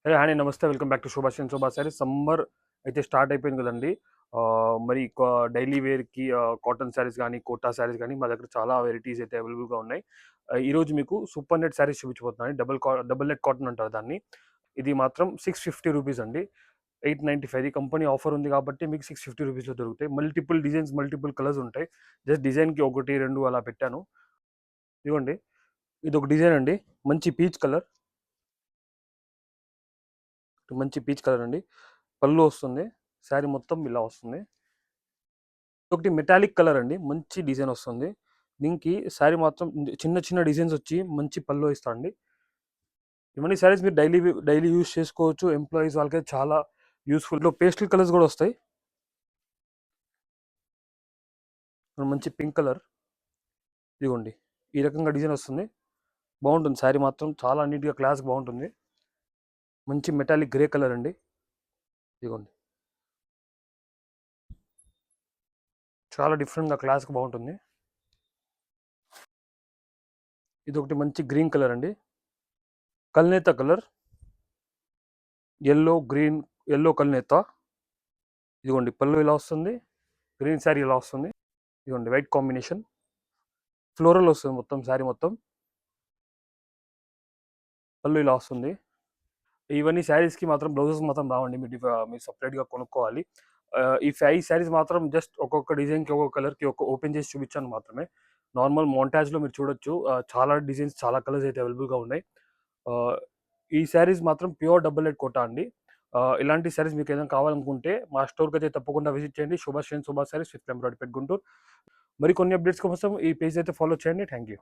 Hey hi నమస్తే welcome back to Shobha and Shobha saris. Summer అయితే start అయిపోయింది కదండి. మరి డైలీ వేర్కి కాటన్ శారీస్ కానీ కోటా శారీస్ కానీ మా దగ్గర చాలా వెరైటీస్ అయితే అవైలబుల్గా ఉన్నాయి. ఈరోజు మీకు సూపర్ నెట్ శారీస్ చూపించబోతున్నాను. డబుల్ నెట్ కాటన్ అంటారు దాన్ని. ఇది మాత్రం 650 రూపీస్ అండి. 895 ఇది కంపెనీ ఆఫర్ ఉంది కాబట్టి మీకు 650 రూపీస్లో దొరుకుతాయి. మల్టిపుల్ డిజైన్స్ మల్టిపుల్ కలర్స్ ఉంటాయి. జస్ట్ డిజైన్కి ఒకటి రెండు అలా పెట్టాను. ఇదిగోండి, ఇది ఒక డిజైన్ అండి. మంచి పీచ్ కలర్, మంచి పీచ్ కలర్ అండి. పళ్ళు వస్తుంది, శారీ మొత్తం ఇలా వస్తుంది. ఒకటి మెటాలిక్ కలర్ అండి, మంచి డిజైన్ వస్తుంది. దీనికి శారీ మాత్రం చిన్న చిన్న డిజైన్స్ వచ్చి మంచి పళ్ళు ఇస్తా అండి. ఇవన్నీ శారీస్ మీరు డైలీ యూస్ చేసుకోవచ్చు. ఎంప్లాయీస్ వాళ్ళకి చాలా యూస్ఫుల్. పేస్టల్ కలర్స్ కూడా వస్తాయి. మంచి పింక్ కలర్, ఇదిగోండి ఈ రకంగా డిజైన్ వస్తుంది. బాగుంటుంది శారీ మాత్రం, చాలా నీట్గా క్లాస్ బాగుంటుంది. మంచి మెటాలిక్ గ్రే కలర్ అండి, ఇదిగోండి చాలా డిఫరెంట్గా క్లాస్గా బాగుంటుంది. ఇది ఒకటి మంచి గ్రీన్ కలర్ అండి, కల్నేత కలర్, ఎల్లో కల్నేత. ఇదిగోండి పళ్ళు ఇలా వస్తుంది, గ్రీన్ శారీ ఇలా వస్తుంది. ఇదిగోండి వైట్ కాంబినేషన్, ఫ్లోరల్ వస్తుంది మొత్తం శారీ మొత్తం. పళ్ళు ఇలా వస్తుంది. ఇవన్నీ శారీస్కి మాత్రం బ్లౌజెస్ మాత్రం రావండి, మీరు సపరేట్గా కొనుక్కోవాలి. ఈ 5 శారీస్ మాత్రం జస్ట్ ఒక్కొక్క డిజైన్కి ఒక్కొక్క కలర్కి ఓపెన్ చేసి చూపించాను మాత్రమే. నార్మల్ మోంటాజ్లో మీరు చూడొచ్చు, చాలా డిజైన్స్ చాలా కలర్స్ అయితే అవైలబుల్గా ఉన్నాయి. ఈ శారీస్ మాత్రం ప్యూర్ డబుల్ ఎడ్ కోటా అండి. ఇలాంటి శారీస్ మీకు ఏదైనా కావాలనుకుంటే మా స్టోర్కి అయితే తప్పకుండా విజిట్ చేయండి. శోభా శారీస్ విత్ ఎంబ్రాయిడరీ గుంటూరు. మరికొన్ని అప్డేట్స్ కోసం ఈ పేజ్ అయితే ఫాలో చేయండి. Thank you.